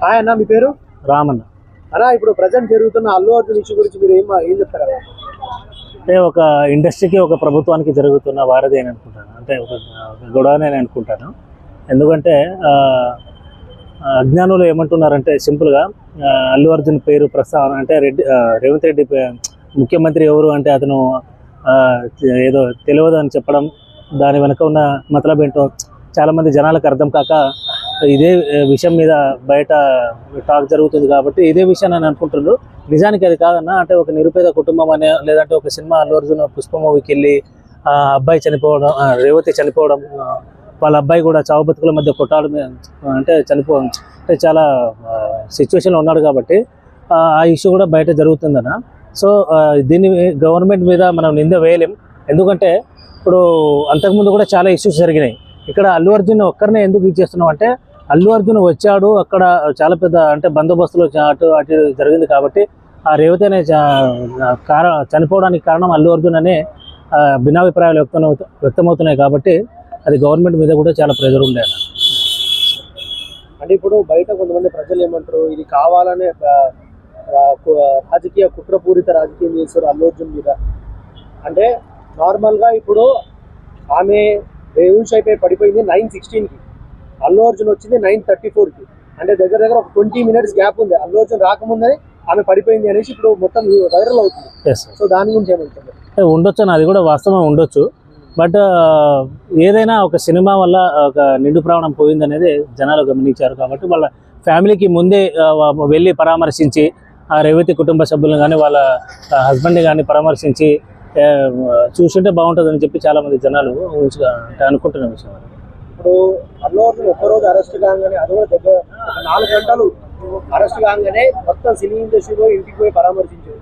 Hi అన్న, మీ పేరు? రామన్న. అన్నా, ఇప్పుడు ప్రజెంట్ జరుగుతున్న అల్లు అర్జున్ ఇష్యూ గురించి మీరు ఏం చెప్తారా? అంటే ఒక ఇండస్ట్రీకి ఒక ప్రభుత్వానికి జరుగుతున్న వారధి అని అనుకుంటాను. అంటే ఒక గొడవని నేను అనుకుంటాను. ఎందుకంటే అజ్ఞానులు ఏమంటున్నారంటే సింపుల్గా అల్లు అర్జున్ పేరు ప్రస్తావన అంటే రేవంత్ రెడ్డి ముఖ్యమంత్రి ఎవరు అంటే అతను ఏదో తెలియదు అని చెప్పడం, దాని వెనక ఉన్న మతలబ్ ఏంటో చాలామంది జనాలకు అర్థం కాక ఇదే విషయం మీద బయట టాక్ జరుగుతుంది కాబట్టి ఇదే విషయం అని అనుకుంటున్నారు. నిజానికి అది కాదన్నా. అంటే ఒక నిరుపేద కుటుంబం అనే, లేదంటే ఒక సినిమా అల్లు అర్జున్ పుష్ప మూవీకి వెళ్ళి అబ్బాయి చనిపోవడం, రేవతి చనిపోవడం, వాళ్ళ అబ్బాయి కూడా చావు బతుకుల మధ్య కొట్టాడు అంటే అంటే చాలా సిచ్యువేషన్లో ఉన్నాడు కాబట్టి ఆ ఇష్యూ కూడా బయట జరుగుతుందన్న. సో దీన్ని గవర్నమెంట్ మీద మనం నింద వేయలేం. ఎందుకంటే ఇప్పుడు అంతకుముందు కూడా చాలా ఇష్యూస్ జరిగినాయి. ఇక్కడ అల్లు అర్జున్ ఒక్కరినే ఎందుకు ఇచ్చేస్తున్నాం అంటే, అల్లు అర్జున్ వచ్చాడు, అక్కడ చాలా పెద్ద అంటే బందోబస్తులు అటు జరిగింది కాబట్టి ఆ రేవతి అనే చనిపోవడానికి కారణం అల్లు అర్జున్ అనే భిన్నాభిప్రాయాలు వ్యక్తమవుతున్నాయి కాబట్టి అది గవర్నమెంట్ మీద కూడా చాలా ప్రెజర్ ఉండే. అంటే ఇప్పుడు బయట కొంతమంది ప్రజలు ఏమంటారు, ఇది కావాలనే కుట్రపూరిత రాజకీయం చేస్తారు అల్లు అర్జున్ మీద. అంటే నార్మల్గా ఇప్పుడు ఆమె బేహుష్ అయిపోయి పడిపోయింది 9:16కి, అల్లు అర్జున్ వచ్చింది 9:34కి. అంటే దగ్గర ఒక 20 minutes గ్యాప్ ఉంది. అల్లు అర్జున్ రాకముందే ఆమె పడిపోయింది అనేసి ఇప్పుడు మొత్తం వైరల్ అవుతుంది. సో దాని గురించి ఏమంటారు? ఉండొచ్చు అన్న, అది కూడా వాస్తవం ఉండొచ్చు. బట్ ఏదైనా ఒక సినిమా వల్ల ఒక నిండు ప్రాణం పోయింది అనేది జనాలు గమనించారు కాబట్టి వాళ్ళ ఫ్యామిలీకి ముందే వెళ్ళి పరామర్శించి ఆ రేవతి కుటుంబ సభ్యులను కానీ వాళ్ళ హస్బెండ్ని కానీ పరామర్శించి చూస్తుంటే బాగుంటుందని చెప్పి చాలామంది జనాలు అనుకుంటున్న విషయం. ఇప్పుడు అల్లు అర్జున్ ఒక్కరోజు అరెస్ట్ కాగానే, అది కూడా దగ్గర 4 గంటలు అరెస్ట్ కాగానే మొత్తం సినీ ఇండస్ట్రీలో ఇంటికి పోయి పరామర్శించారు.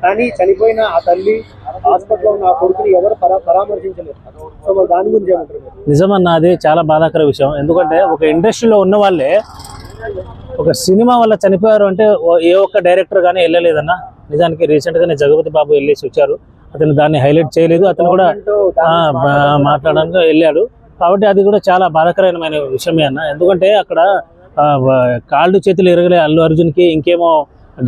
కానీ చనిపోయిన ఆ తల్లి, హాస్పిటల్లో ఉన్న ఆ కొడుకుని ఎవరు పరామర్శించలేదు. సో మరి దాని గురించి ఏమంటారు? నిజమన్నా, అది చాలా బాధాకర విషయం. ఎందుకంటే ఒక ఇండస్ట్రీలో ఉన్న వాళ్ళే ఒక సినిమా వల్ల చనిపోయారు అంటే ఏ ఒక్క డైరెక్టర్ కానీ వెళ్ళలేదన్న. నిజానికి రీసెంట్గానే జగపతి బాబు వెళ్ళేసి వచ్చారు. అతను దాన్ని హైలైట్ చేయలేదు, అతను కూడా మాట్లాడడానికి వెళ్ళాడు. కాబట్టి అది కూడా చాలా బాధాకరమైన విషయమే అన్న. ఎందుకంటే అక్కడ కాళ్ళు చేతులు ఎరగలే అల్లు అర్జున్కి, ఇంకేమో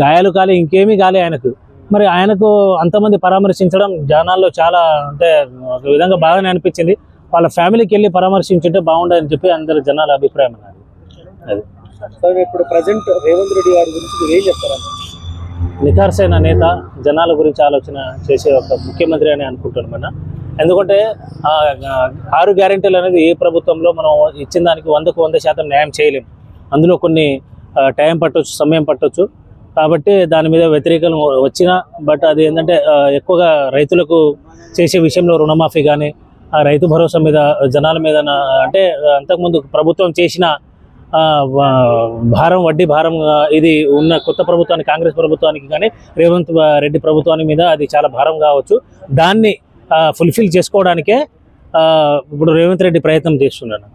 గాయాలు కాలే, ఇంకేమీ కాలే ఆయనకు. మరి ఆయనకు అంతమంది పరామర్శించడం జనాల్లో చాలా అంటే ఒక విధంగా బాగానే అనిపించింది. వాళ్ళ ఫ్యామిలీకి వెళ్ళి పరామర్శించుంటే బాగుండదని చెప్పి అందరు జనాల అభిప్రాయం అన్నది. అది ఇప్పుడు ప్రజెంట్ రేవంత్ రెడ్డి గారి గురించి మీరు ఏం చెప్తారన్న? నిఖార్సైన నేత, జనాల గురించి ఆలోచన చేసే ఒక ముఖ్యమంత్రి అని అనుకుంటున్నామన్నా. ఎందుకంటే 6 గ్యారెంటీలు అనేది ఏ ప్రభుత్వంలో మనం ఇచ్చిన దానికి 100% న్యాయం చేయలేం. అందులో కొన్ని టైం పట్టవచ్చు, సమయం పట్టవచ్చు. కాబట్టి దాని మీద వ్యతిరేకం వచ్చినా, బట్ అది ఏంటంటే ఎక్కువగా రైతులకు చేసే విషయంలో రుణమాఫీ కానీ, ఆ రైతు భరోసా మీద జనాల మీద అంటే అంతకుముందు ప్రభుత్వం చేసిన భారం, వడ్డీ భారం ఇది ఉన్న కొత్త ప్రభుత్వానికి, కాంగ్రెస్ ప్రభుత్వానికి కానీ రేవంత్ రెడ్డి ప్రభుత్వానికి మీద అది చాలా భారం కావచ్చు. దాన్ని ఫుల్ఫిల్ చేసుకోవడానికే ఇప్పుడు రేవంత్ రెడ్డి ప్రయత్నం చేస్తున్నాను.